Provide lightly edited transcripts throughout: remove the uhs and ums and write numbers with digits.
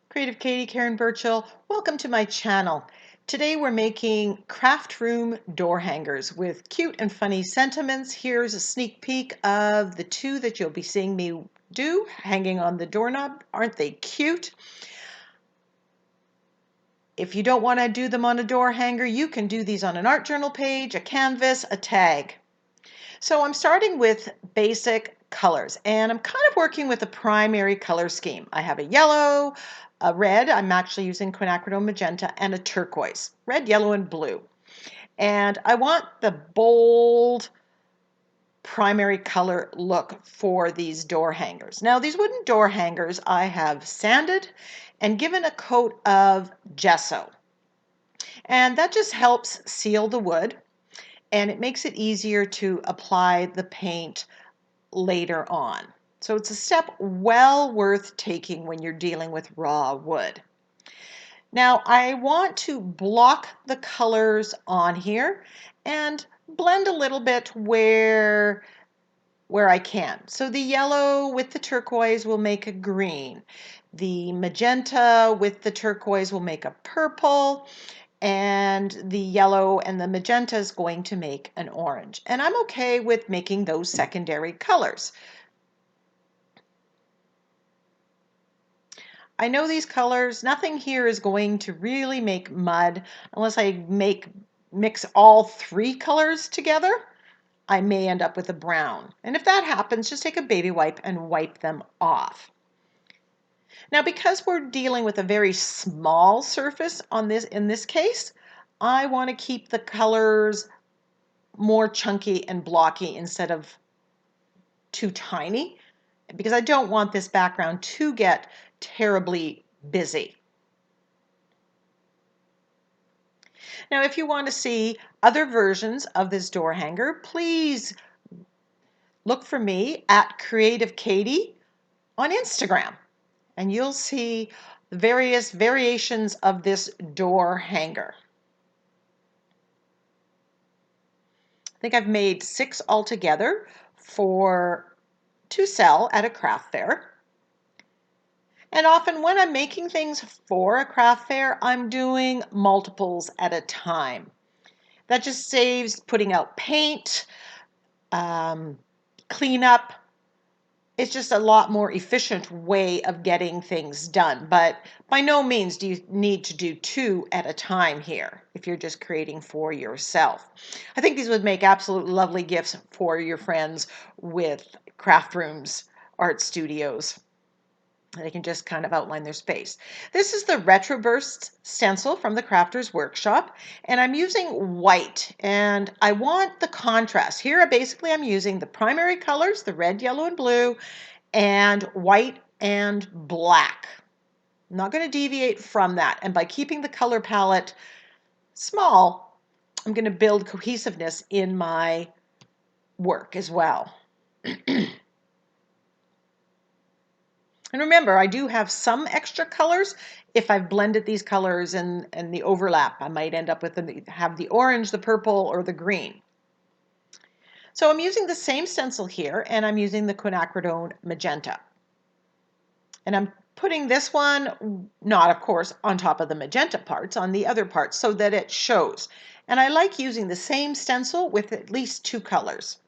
Creative Katie, Karen Burchill. Welcome to my channel. Today we're making craft room door hangers with cute and funny sentiments. Here's a sneak peek of the two that you'll be seeing me do hanging on the doorknob. Aren't they cute? If you don't want to do them on a door hanger, you can do these on an art journal page, a canvas, a tag. So I'm starting with basic colors, and I'm kind of working with a primary color scheme. I have a yellow, a red, I'm actually using quinacridone magenta, and a turquoise, red, yellow, and blue. And I want the bold primary color look for these door hangers. Now these wooden door hangers I have sanded and given a coat of gesso. And that just helps seal the wood, and it makes it easier to apply the paint later on. So it's a step well worth taking when you're dealing with raw wood. Now I want to block the colors on here and blend a little bit where I can. So the yellow with the turquoise will make a green. The magenta with the turquoise will make a purple, and the yellow and the magenta is going to make an orange. And I'm okay with making those secondary colors. I know these colors, nothing here is going to really make mud unless I mix all three colors together. I may end up with a brown. And if that happens, just take a baby wipe and wipe them off. Now, because we're dealing with a very small surface in this case, I want to keep the colors more chunky and blocky instead of too tiny, because I don't want this background to get terribly busy. Now, if you want to see other versions of this door hanger, please look for me at Creative Katie on Instagram, and you'll see the various variations of this door hanger. I think I've made 6 altogether to sell at a craft fair. And often when I'm making things for a craft fair, I'm doing multiples at a time. That just saves putting out paint, cleanup. It's just a lot more efficient way of getting things done. But by no means do you need to do 2 at a time here if you're just creating for yourself. I think these would make absolutely lovely gifts for your friends with craft rooms, art studios. They can just kind of outline their space. This is the Retroburst stencil from the Crafter's Workshop, and I'm using white, and I want the contrast. Here, basically, I'm using the primary colors, the red, yellow, and blue, and white and black. I'm not going to deviate from that, and by keeping the color palette small, I'm going to build cohesiveness in my work as well. And remember, I do have some extra colors. If I've blended these colors and the overlap, I might end up with have the orange, the purple, or the green. So I'm using the same stencil here, and I'm using the quinacridone magenta. And I'm putting this one, not of course on top of the magenta parts, on the other parts so that it shows. And I like using the same stencil with at least 2 colors.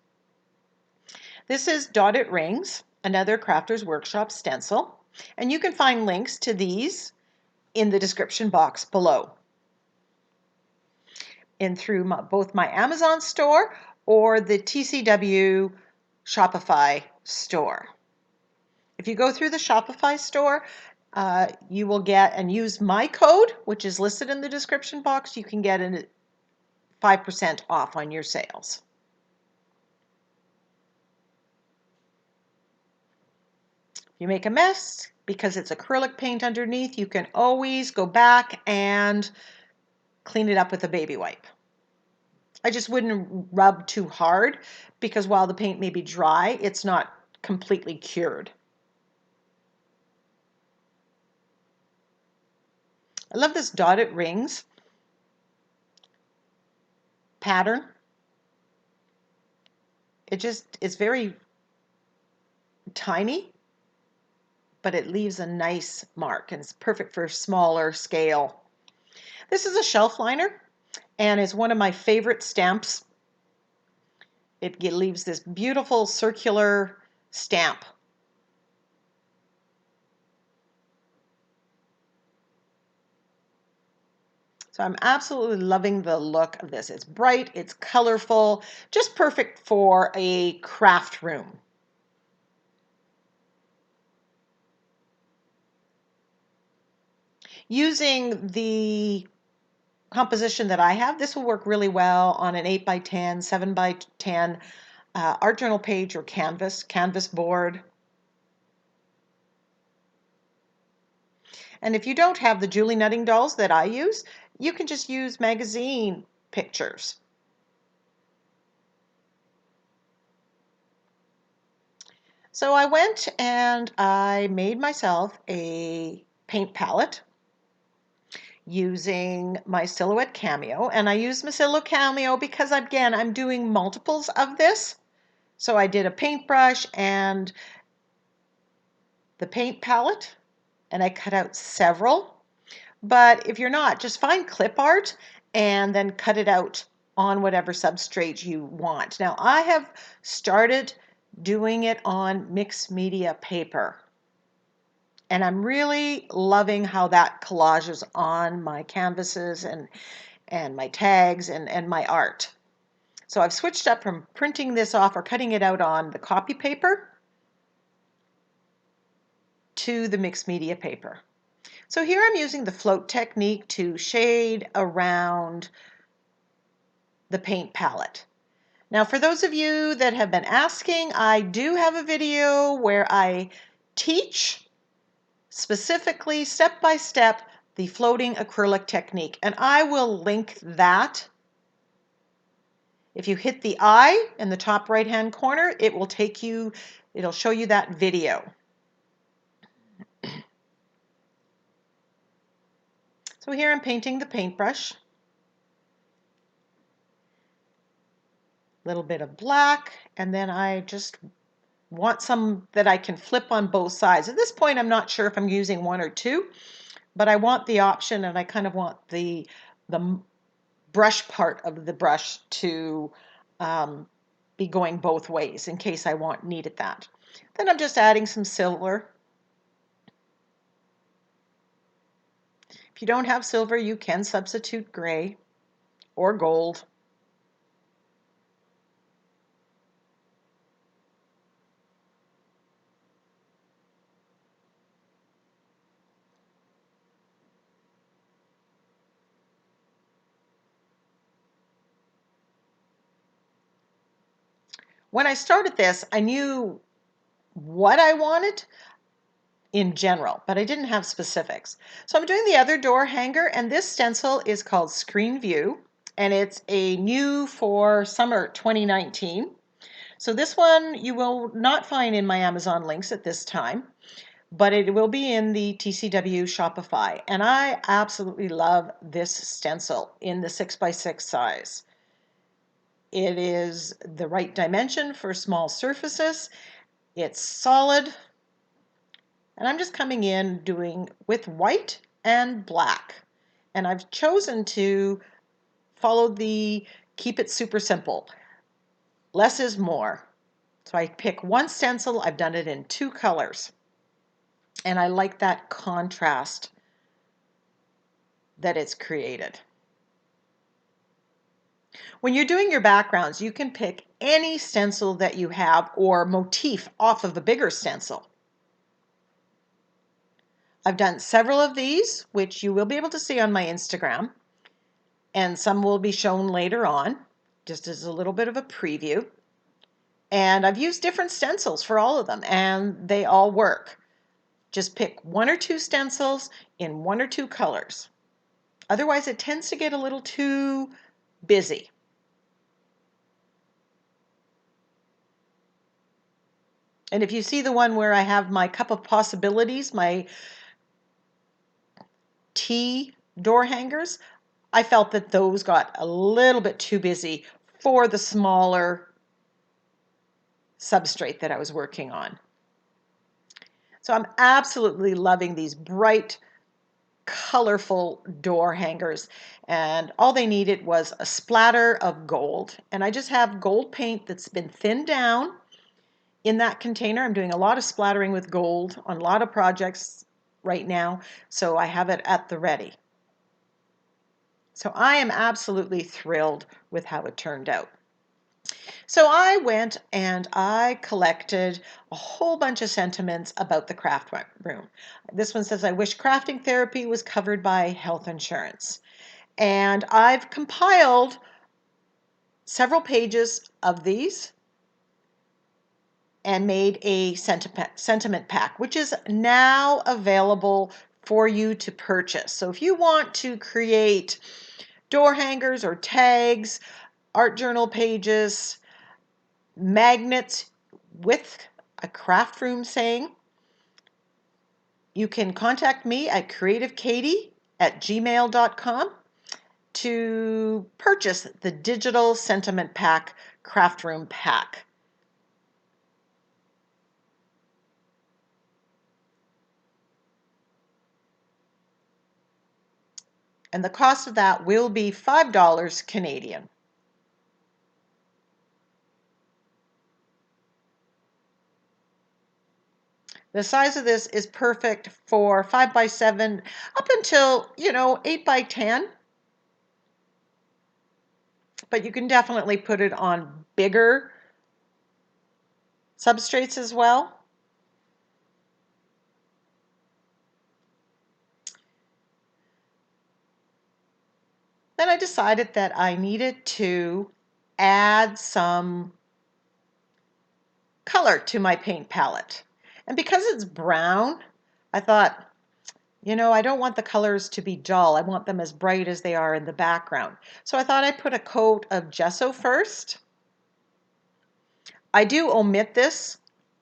This is Dotted Rings, another Crafter's Workshop stencil, and you can find links to these in the description box below and through both my Amazon store or the TCW Shopify store. If you go through the Shopify store, you will get and use my code, which is listed in the description box. You can get a 5% off on your sales. You make a mess, because it's acrylic paint underneath, you can always go back and clean it up with a baby wipe. I just wouldn't rub too hard, because while the paint may be dry, it's not completely cured. I love this Dotted Rings pattern. It's very tiny, but it leaves a nice mark and it's perfect for smaller scale. This is a shelf liner and it's one of my favorite stamps. It leaves this beautiful circular stamp. So I'm absolutely loving the look of this. It's bright, it's colorful, just perfect for a craft room. Using the composition that I have, this will work really well on an 8x10, 7x10 art journal page or canvas board. And if you don't have the Julie Nutting dolls that I use, you can just use magazine pictures. So I went and I made myself a paint palette using my Silhouette Cameo. And I used my Silhouette Cameo because, again, I'm doing multiples of this. So I did a paintbrush and the paint palette, and I cut out several. But if you're not, just find clip art and then cut it out on whatever substrate you want. Now, I have started doing it on mixed media paper. And I'm really loving how that collages on my canvases and my tags and my art. So I've switched up from printing this off or cutting it out on the copy paper to the mixed media paper. So here I'm using the float technique to shade around the paint palette. Now, for those of you that have been asking, I do have a video where I teach specifically step by step the floating acrylic technique, and I will link that. If you hit the I in the top right hand corner, it'll show you that video. So here I'm painting the paintbrush. A little bit of black, and then I just want some that I can flip on both sides. At this point, I'm not sure if I'm using one or two, but I want the option, and I kind of want the brush part of the brush to be going both ways in case I needed that. Then I'm just adding some silver. If you don't have silver, you can substitute gray or gold. When I started this, I knew what I wanted in general, but I didn't have specifics. So I'm doing the other door hanger, and this stencil is called Screen View, and it's a new for summer 2019. So this one you will not find in my Amazon links at this time, but it will be in the TCW Shopify. And I absolutely love this stencil in the 6x6 size. It is the right dimension for small surfaces. It's solid. And I'm just coming in doing with white and black. And I've chosen to follow the keep it super simple. Less is more. So I pick one stencil. I've done it in two colors. And I like that contrast that it's created. When you're doing your backgrounds, you can pick any stencil that you have or motif off of the bigger stencil. I've done several of these, which you will be able to see on my Instagram, and some will be shown later on, just as a little bit of a preview. And I've used different stencils for all of them, and they all work. Just pick one or two stencils in one or two colors. Otherwise, it tends to get a little too busy. And if you see the one where I have my cup of possibilities, my tea door hangers, I felt that those got a little bit too busy for the smaller substrate that I was working on. So So I'm absolutely loving these bright, colorful door hangers, and all they needed was a splatter of gold. And I just have gold paint that's been thinned down in that container. I'm doing a lot of splattering with gold on a lot of projects right now, so I have it at the ready. So I am absolutely thrilled with how it turned out. So I went and I collected a whole bunch of sentiments about the craft room. This one says, I wish crafting therapy was covered by health insurance. And I've compiled several pages of these and made a sentiment pack, which is now available for you to purchase. So if you want to create door hangers or tags, art journal pages, magnets with a craft room saying, you can contact me at creativekatie@gmail.com to purchase the digital sentiment pack craft room pack. And the cost of that will be $5 Canadian. The size of this is perfect for 5 by 7 up until, 8 by 10. But you can definitely put it on bigger substrates as well. Then I decided that I needed to add some color to my paint palette. And because it's brown, I thought, I don't want the colors to be dull. I want them as bright as they are in the background. So I thought I'd put a coat of gesso first. I do omit this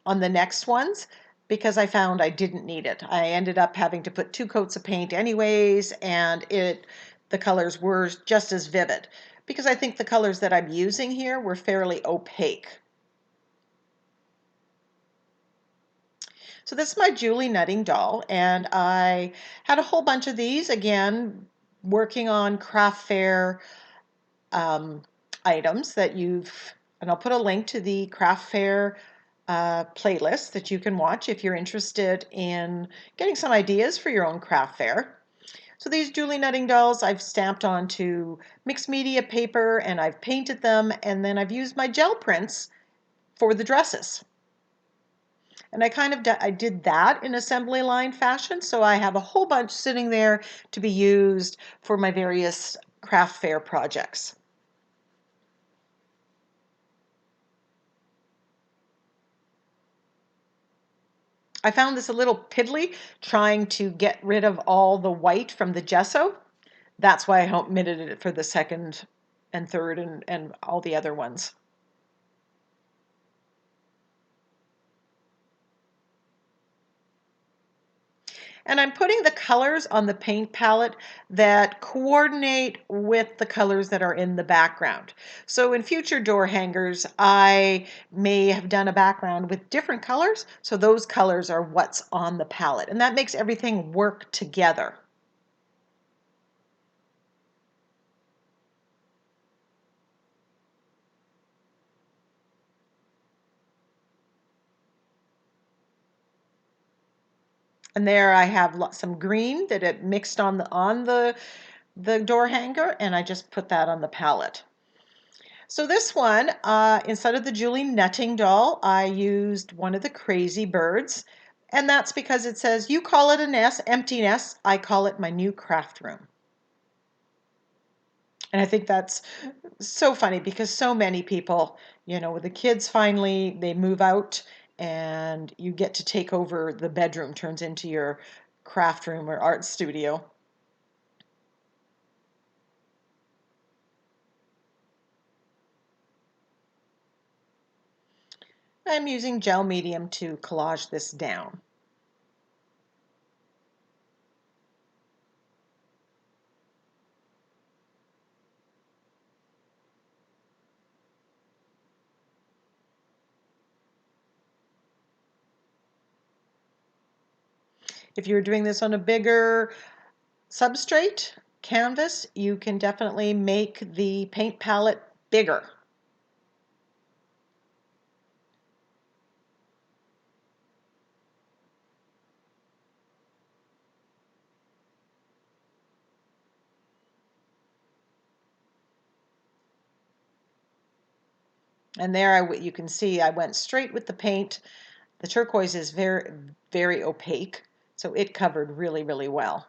on the next ones because I found I didn't need it. I ended up having to put 2 coats of paint anyways, and the colors were just as vivid because I think the colors that I'm using here were fairly opaque. So this is my Julie Nutting doll, and I had a whole bunch of these, again, working on craft fair items and I'll put a link to the craft fair playlist that you can watch if you're interested in getting some ideas for your own craft fair. So these Julie Nutting dolls I've stamped onto mixed media paper and I've painted them, and then I've used my gel prints for the dresses. And I did that in assembly line fashion, so I have a whole bunch sitting there to be used for my various craft fair projects. I found this a little piddly trying to get rid of all the white from the gesso. That's why I omitted it for the second and third and all the other ones. And I'm putting the colors on the paint palette that coordinate with the colors that are in the background. So in future door hangers, I may have done a background with different colors, so those colors are what's on the palette, and that makes everything work together. And there I have some green that it mixed on the door hanger, and I just put that on the palette. So this one, instead of the Julie Nutting doll, I used one of the Crazy Birds, and that's because it says, you call it a nest, empty nest, I call it my new craft room. And I think that's so funny because so many people, the kids finally, they move out and you get to take over the bedroom, turns into your craft room or art studio. I'm using gel medium to collage this down. If you're doing this on a bigger substrate, canvas, you can definitely make the paint palette bigger. And there you can see I went straight with the paint. The turquoise is very, very opaque, so it covered really, really well.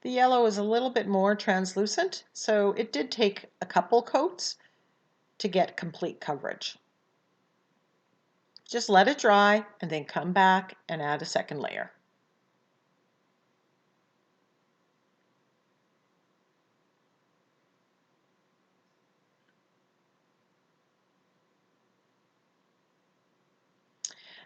The yellow is a little bit more translucent, so it did take a couple coats to get complete coverage. Just let it dry and then come back and add a second layer.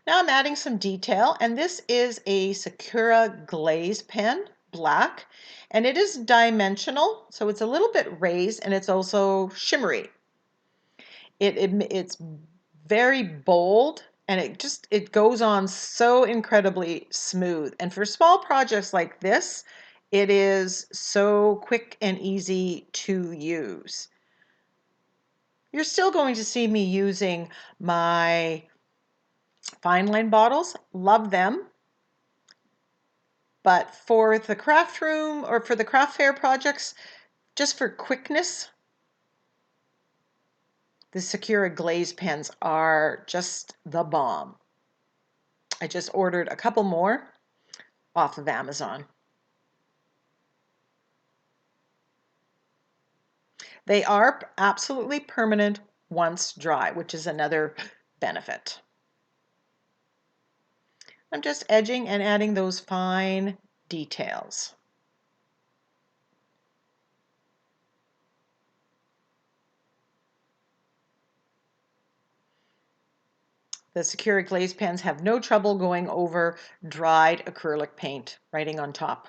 Now I'm adding some detail, and this is a Sakura glaze pen, black, and it is dimensional, so it's a little bit raised and it's also shimmery. It's very bold, and it goes on so incredibly smooth. And for small projects like this, it is so quick and easy to use. You're still going to see me using my fine line bottles, love them. But for the craft room or for the craft fair projects, just for quickness, the Sakura glaze pens are just the bomb. I just ordered a couple more off of Amazon. They are absolutely permanent once dry, which is another benefit. I'm just edging and adding those fine details. The Sakura glaze pens have no trouble going over dried acrylic paint, writing on top.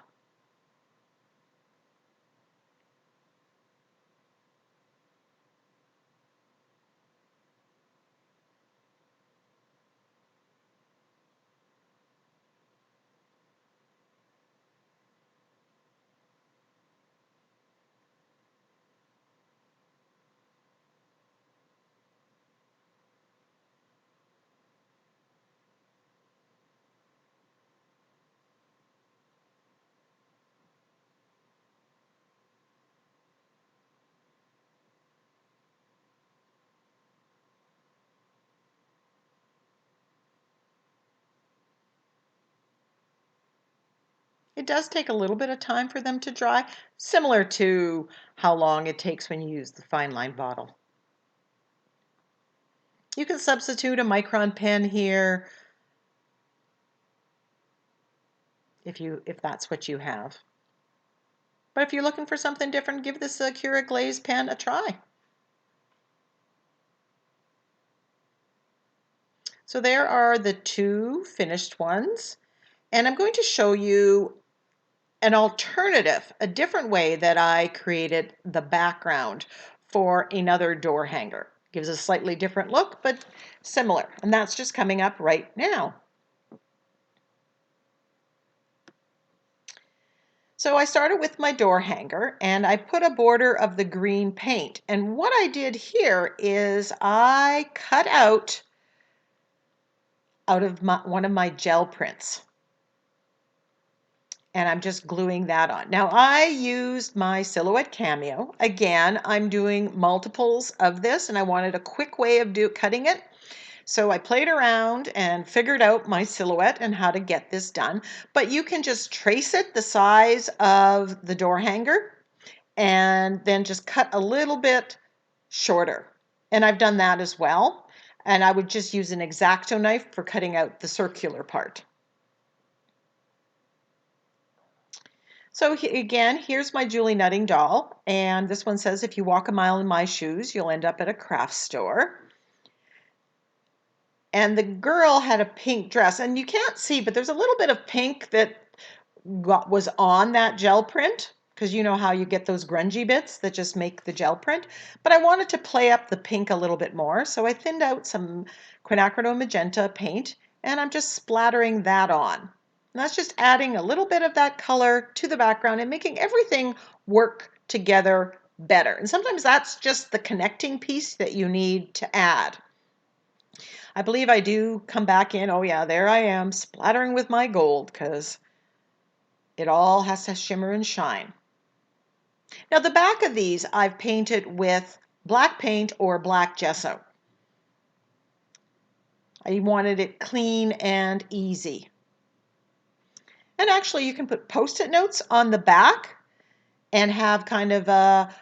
It does take a little bit of time for them to dry, similar to how long it takes when you use the fine line bottle. You can substitute a micron pen here if that's what you have. But if you're looking for something different, give this Sakura glaze pen a try. So there are the two finished ones, and I'm going to show you an alternative, a different way that I created the background for another door hanger. Gives a slightly different look, but similar, and that's just coming up right now. So I started with my door hanger, and I put a border of the green paint. And what I did here is I cut out of one of my gel prints. And I'm just gluing that on. Now I used my Silhouette Cameo. Again, I'm doing multiples of this, and I wanted a quick way of cutting it. So I played around and figured out my silhouette and how to get this done. But you can just trace it the size of the door hanger and then just cut a little bit shorter. And I've done that as well. And I would just use an X-Acto knife for cutting out the circular part. So again, here's my Julie Nutting doll, and this one says, if you walk a mile in my shoes, you'll end up at a craft store. And the girl had a pink dress, and you can't see, but there's a little bit of pink that was on that gel print, because you know how you get those grungy bits that just make the gel print. But I wanted to play up the pink a little bit more, so I thinned out some quinacridone magenta paint, and I'm just splattering that on. And that's just adding a little bit of that color to the background and making everything work together better. And sometimes that's just the connecting piece that you need to add. I believe I do come back in, oh yeah, there I am, splattering with my gold, because it all has to shimmer and shine. Now the back of these I've painted with black paint or black gesso. I wanted it clean and easy. And actually you can put post-it notes on the back and have kind of a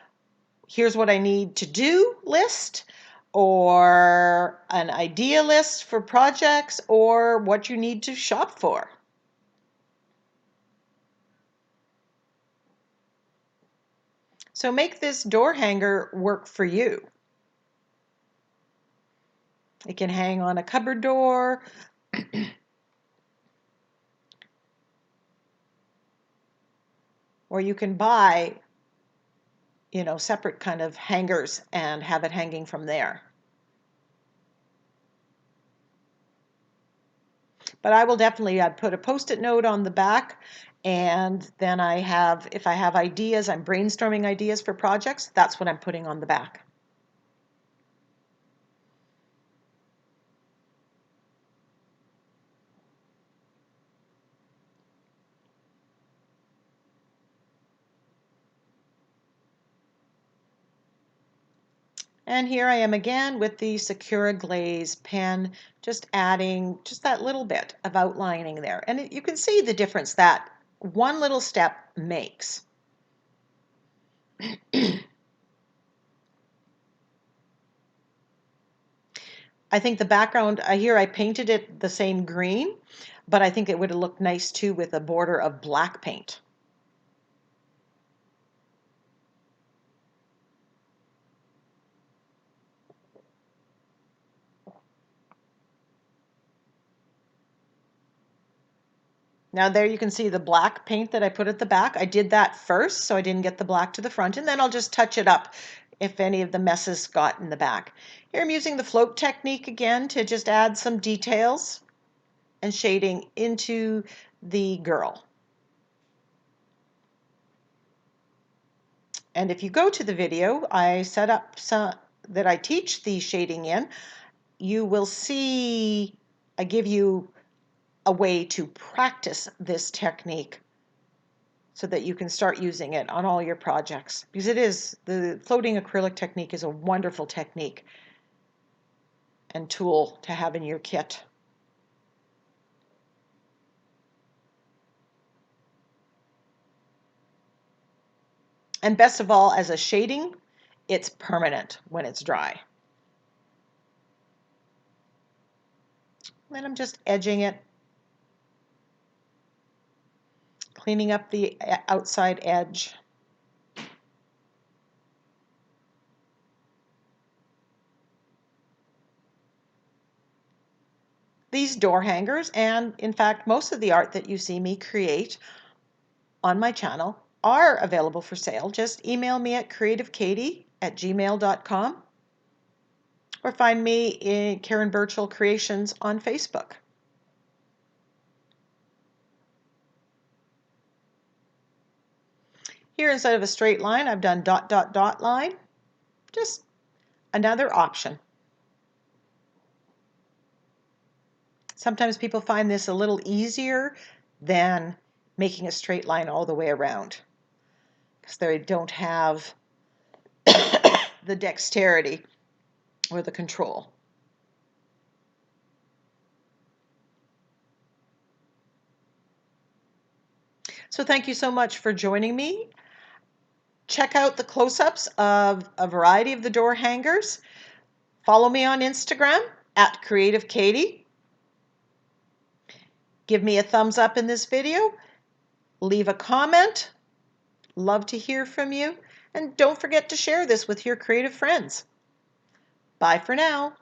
here's what I need to do list, or an idea list for projects, or what you need to shop for. So make this door hanger work for you. It can hang on a cupboard door, or you can buy, separate kind of hangers and have it hanging from there. But I will definitely put a post-it note on the back, and then if I have ideas, I'm brainstorming ideas for projects, that's what I'm putting on the back. And here I am again with the Sakura Glaze pen, just adding just that little bit of outlining there. And you can see the difference that one little step makes. I think the background, here I painted it the same green, but I think it would have looked nice too with a border of black paint. Now there you can see the black paint that I put at the back. I did that first so I didn't get the black to the front, and then I'll just touch it up if any of the messes got in the back. Here I'm using the float technique again to just add some details and shading into the girl. And if you go to the video I set up that I teach the shading in, you will see I give you a way to practice this technique so that you can start using it on all your projects, because the floating acrylic technique is a wonderful technique and tool to have in your kit. And best of all, as a shading, it's permanent when it's dry. Then I'm just edging it, cleaning up the outside edge. These door hangers, and in fact most of the art that you see me create on my channel, are available for sale. Just email me at creativekatie@gmail.com or find me in Karen Burchill Creations on Facebook. Here, instead of a straight line, I've done dot, dot, dot line. Just another option. Sometimes people find this a little easier than making a straight line all the way around, because they don't have the dexterity or the control. So thank you so much for joining me. Check out the close-ups of a variety of the door hangers. Follow me on Instagram at Creative Katie. Give me a thumbs up in this video. Leave a comment. Love to hear from you, and don't forget to share this with your creative friends. Bye for now.